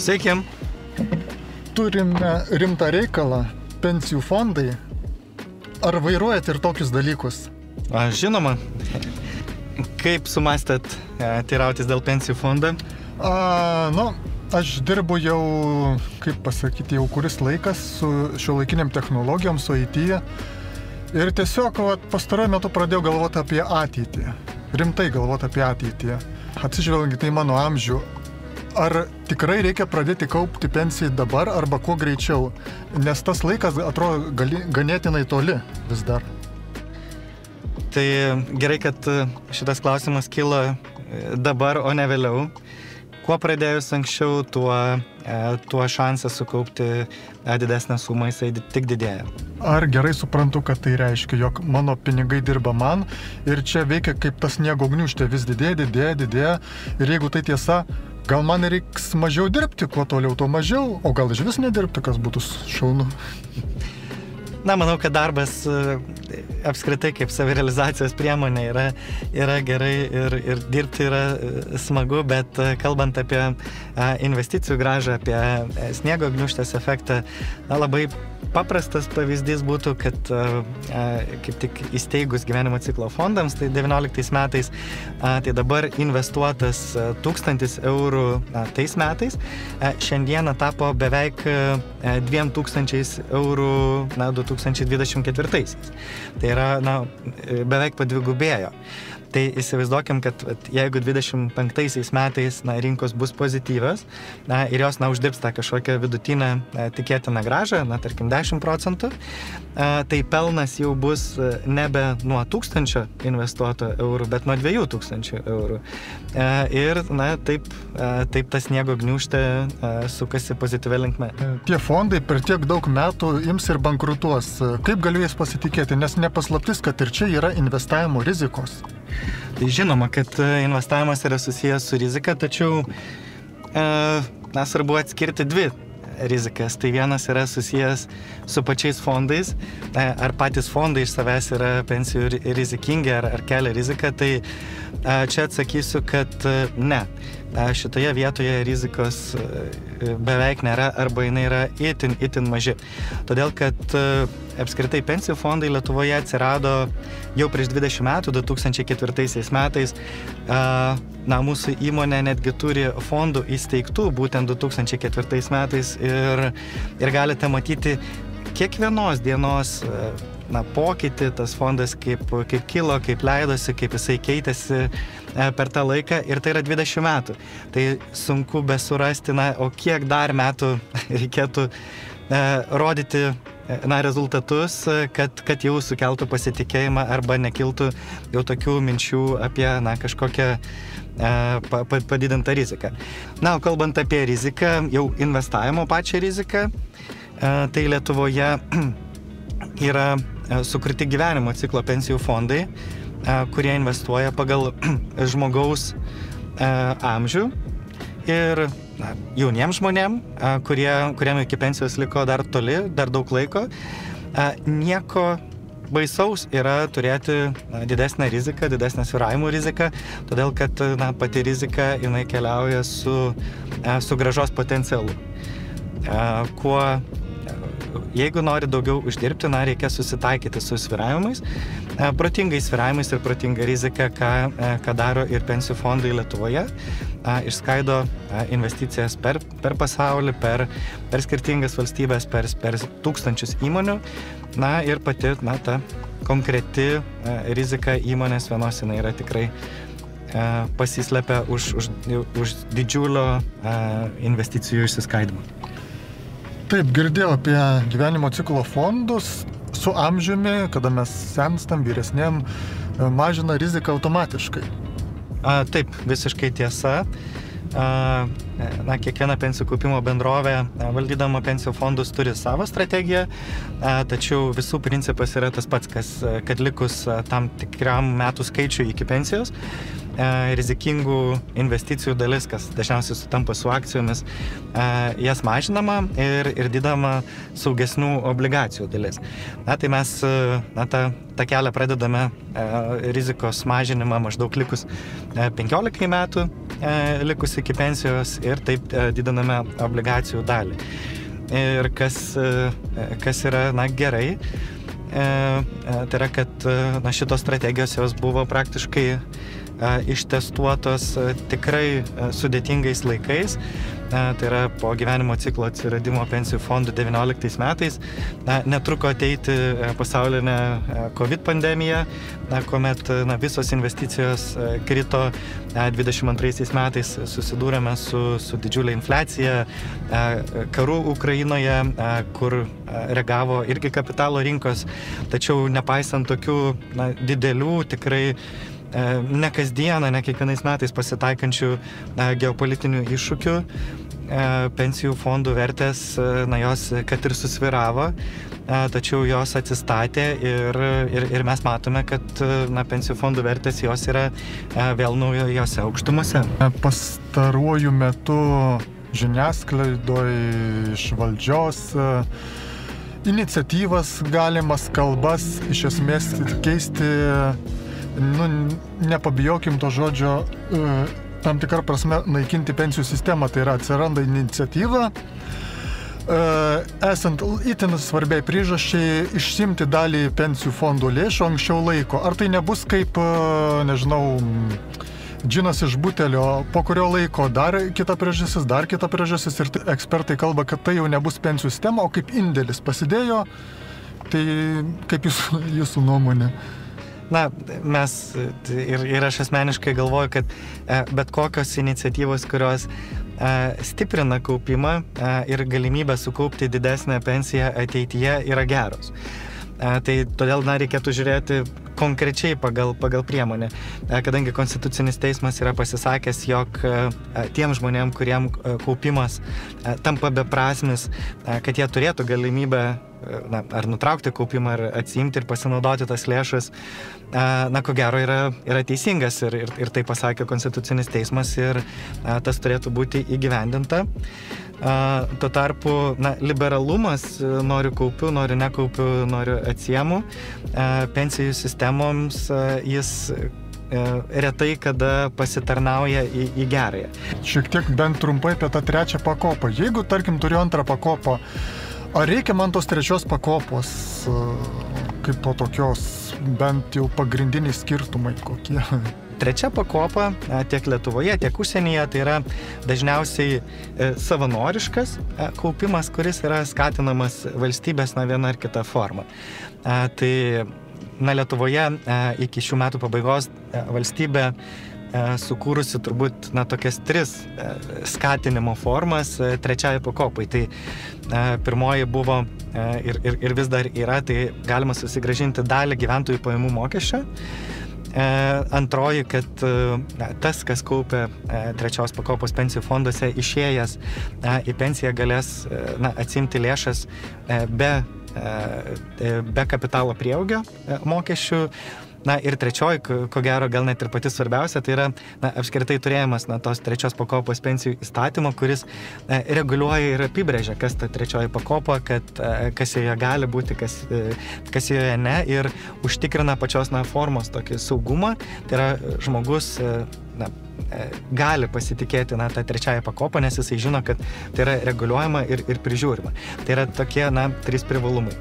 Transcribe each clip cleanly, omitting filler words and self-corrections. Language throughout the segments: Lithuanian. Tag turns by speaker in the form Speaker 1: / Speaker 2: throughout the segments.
Speaker 1: Sveiki.
Speaker 2: Turime rimtą reikalą, pensijų fondai. Ar vairuojat ir tokius dalykus?
Speaker 1: Žinoma. Kaip sumastėt teirautis dėl pensijų fondo?
Speaker 2: Aš dirbu jau, jau kuris laikas su šiuolaikiniam technologijom, su IT. Ir tiesiog pastaruoju metu pradėjau galvoti apie ateitį. Rimtai galvoti apie ateitį. Atsižvelgiant į mano amžių. Ar tikrai reikia pradėti kaupti pensijai dabar arba kuo greičiau? Nes tas laikas atrodo ganėtinai toli vis dar.
Speaker 1: Tai gerai, kad šitas klausimas kilo dabar, o ne vėliau. Kuo pradėjus anksčiau, tuo šansas sukaupti didesnę sumą jisai tik didėja.
Speaker 2: Ar gerai suprantu, kad tai reiškia, jog mano pinigai dirba man ir čia veikia kaip tas sniego gniūžtė, vis didėja ir jeigu tai tiesa, gal man reiks mažiau dirbti, kuo toliau, tuo mažiau, o gal iš vis nedirbti, kas būtų šaunu?
Speaker 1: Manau, kad darbas apskritai kaip savirealizacijos priemonė yra gerai ir dirbti yra smagu, bet kalbant apie investicijų grąžą, apie sniego gniūžtės efektą, labai paprastas pavyzdys būtų, kad kaip tik įsteigus gyvenimo ciklo fondams, tai 19 metais, tai dabar investuotas 1000 eurų tais metais, šiandieną tapo beveik 2000 eurų 2024. Tai yra, beveik padvigubėjo. Tai įsivaizduokim, kad jeigu 25 metais rinkos bus pozityvios ir jos uždirbs tą kažkokią vidutinę tikėtiną grąžą, tarkim 10%, tai pelnas jau bus nebe nuo 1000 investuoto eurų, bet nuo 2000 eurų. Ir taip tas sniego gniūžtė sukasi pozityvia linkme.
Speaker 2: Tie fondai per tiek daug metų ims ir bankrutuos. Kaip galiu jais pasitikėti, nes nepaslaptis, kad ir čia yra investavimo rizikos.
Speaker 1: Tai žinoma, kad investavimas yra susijęs su rizika, tačiau svarbu atskirti dvi rizikas. Tai vienas yra susijęs su pačiais fondais, ar patys fondai iš savęs yra pensijų rizikingi, ar kelia riziką, tai čia atsakysiu, kad ne. Šitoje vietoje rizikos beveik nėra arba jinai yra itin maži. Todėl, kad apskritai pensijų fondai Lietuvoje atsirado jau prieš 20 metų, 2004 metais. Mūsų įmonė netgi turi fondų įsteigtų būtent 2004 metais ir galite matyti kiekvienos dienos pokytį, tas fondas kaip kilo, kaip leidosi, kaip jisai keitėsi per tą laiką ir tai yra 20 metų. Tai sunku besurasti, o kiek dar metų reikėtų rodyti rezultatus, kad jau sukeltų pasitikėjimą arba nekiltų jau tokių minčių apie kažkokią padidintą riziką. O kalbant apie riziką, jau investavimo pačią riziką, tai Lietuvoje yra sukurti gyvenimo ciklo pensijų fondai, kurie investuoja pagal žmogaus amžių ir jauniems žmonėm, kuriem iki pensijos liko dar toli, dar daug laiko. Nieko baisaus yra turėti didesnę riziką, didesnę svyravimų riziką, todėl kad pati rizika jinai keliauja su grąžos potencialu. Jeigu nori daugiau uždirbti, reikia susitaikyti su svyravimais, protingais svyravimais ir protinga rizika, ką daro ir pensijų fondai Lietuvoje. Išskaido investicijas per pasaulį, per skirtingas valstybės, per tūkstančius įmonių. Ir pati ta konkreti rizika įmonės vienos jinai yra tikrai pasislepia už didžiulio investicijų išsiskaidimo.
Speaker 2: Taip, girdėjau apie gyvenimo ciklo fondus su amžiumi, kada mes senstam, vyresnėm, mažina riziką automatiškai.
Speaker 1: Taip, visiškai tiesa. Kiekviena pensijų kaupimo bendrovė valdydama pensijų fondus turi savo strategiją, tačiau visų principas yra tas pats, kad likus tam tikram metų skaičiui iki pensijos, rizikingų investicijų dalis, kas dažniausiai sutampa su akcijomis, jas mažinama ir didama saugesnių obligacijų dalis. Tai mes tą kelią pradedame rizikos mažinimą maždaug likus 15 metų likus iki pensijos ir taip didiname obligacijų dalį. Ir kas yra gerai, tai yra, kad šitos strategijos jos buvo praktiškai ištestuotos tikrai sudėtingais laikais. Tai yra po gyvenimo ciklo atsiradimo pensijų fondų 19 metais. Netruko ateiti pasaulinė COVID pandemija, kuomet visos investicijos krito. 22 metais susidūrėme su didžiulė infliacija, karu Ukrainoje, kur reagavo irgi kapitalo rinkos. Tačiau nepaisant tokių didelių, tikrai ne kasdieną, ne kiekvienais metais pasitaikančių geopolitinių iššūkių, pensijų fondų vertės, jos kad ir susvyravo, tačiau jos atsistatė ir mes matome, kad pensijų fondų vertės jos yra vėl naujose aukštumose.
Speaker 2: Pastaruoju metu žiniasklaidoje iš valdžios iniciatyvas, galimas kalbas iš esmės keisti, nepabijokim to žodžio, tam tikrą prasme naikinti pensijų sistemą. Tai yra, atsiranda iniciatyva, esant itin svarbiai priežasčiai išsimti dalį pensijų fondų lėšų anksčiau laiko. Ar tai nebus kaip, nežinau, džinas iš butelio, po kurio laiko dar kita priežastis ir ekspertai kalba, kad tai jau nebus pensijų sistema, o kaip indėlis pasidėjo. Tai kaip jūsų nuomonė?
Speaker 1: Mes ir aš asmeniškai galvoju, kad bet kokios iniciatyvos, kurios stiprina kaupimą ir galimybę sukaupti didesnę pensiją ateityje, yra geros. Tai todėl reikėtų žiūrėti konkrečiai pagal priemonę. Kadangi Konstitucinis teismas yra pasisakęs, jog tiem žmonėm, kuriem kaupimas tampa beprasmis, kad jie turėtų galimybę ar nutraukti kaupimą, ar atsiimti ir pasinaudoti tas lėšas, ko gero yra teisingas ir tai pasakė Konstitucinis teismas ir tas turėtų būti įgyvendinta. Tuo tarpu liberalumas, noriu kaupiu, noriu nekaupiu, noriu atsiemu, pensijų sistemoms jis retai kada pasitarnauja į gerąją.
Speaker 2: Šiek tiek bent trumpai apie tą trečią pakopą. Jeigu, tarkim, turiu antrą pakopą, ar reikia man tos trečios pakopos, kaip po tokios, bent jau pagrindiniai skirtumai kokie?
Speaker 1: Trečia pakopa tiek Lietuvoje, tiek užsienyje tai yra dažniausiai savanoriškas kaupimas, kuris yra skatinamas valstybės viena ar kita forma. Tai Lietuvoje iki šių metų pabaigos valstybė sukūrusi turbūt tokias 3 skatinimo formas trečiai pakopai. Tai pirmoji buvo ir vis dar yra, tai galima susigrąžinti dalį gyventojų pajamų mokesčio. Antroji, kad tas, kas kaupia trečios pakopos pensijų fonduose, išėjęs į pensiją galės atsiimti lėšas be kapitalo prieaugio mokesčių. Ir trečioji, ko gero, gal net ir pati svarbiausia, tai yra apskritai turėjimas tos trečios pakopos pensijų įstatymo, kuris reguliuoja ir apibrėžia, kas ta trečioji pakopa, kas joje gali būti, kas joje ne, ir užtikrina pačios formos tokį saugumą. Tai yra žmogus gali pasitikėti tą trečiąją pakopą, nes jisai žino, kad tai yra reguliuojama ir prižiūrima. Tai yra tokie 3 privalumai.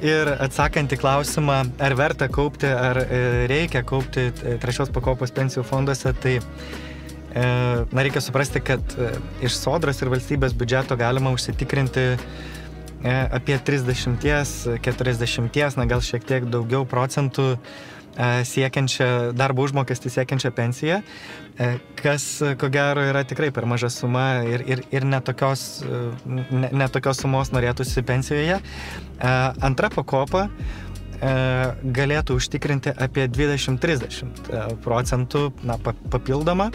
Speaker 1: Ir atsakant į klausimą, ar verta kaupti, ar reikia kaupti trečios pakopos pensijų fonduose, tai reikia suprasti, kad iš sodros ir valstybės biudžeto galima užsitikrinti apie 30-40, gal šiek tiek daugiau procentų siekiančią, darbo užmokestį siekiančią pensiją, kas, ko gero, yra tikrai per maža suma ir netokios sumos norėtųsi pensijoje. Antra pakopa galėtų užtikrinti apie 20-30 procentų papildomą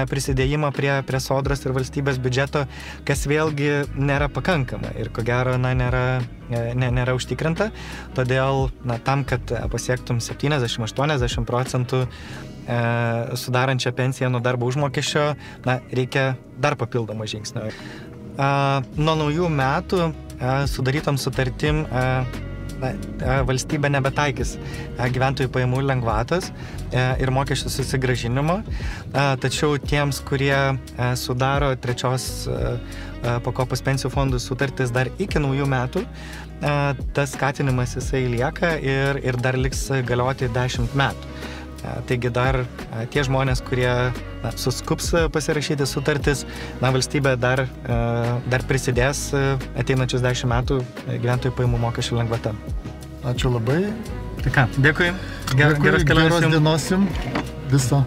Speaker 1: prisidėjimą prie sodros ir valstybės biudžeto, kas vėlgi nėra pakankama ir ko gero nėra užtikrinta. Todėl tam, kad pasiektum 70-80 procentų sudarančią pensiją nuo darbo užmokesčio, reikia dar papildomą žingsnį. Nuo naujų metų sudarytom sutartim valstybė nebetaikys gyventojų pajamų lengvatos ir mokesčių susigrąžinimo, tačiau tiems, kurie sudaro trečios pakopos pensijų fondų sutartis dar iki naujų metų, tas skatinimas jisai lieka ir dar liks galioti 10 metų. Taigi dar tie žmonės, kurie suskups pasirašyti sutartis, valstybė dar prisidės ateinančius 10 metų gyventojų pajamų mokesčių lengvata.
Speaker 2: Ačiū labai.
Speaker 1: Tai ką, dėkui. Geros kelionės.
Speaker 2: Geros dienos jums. Viso.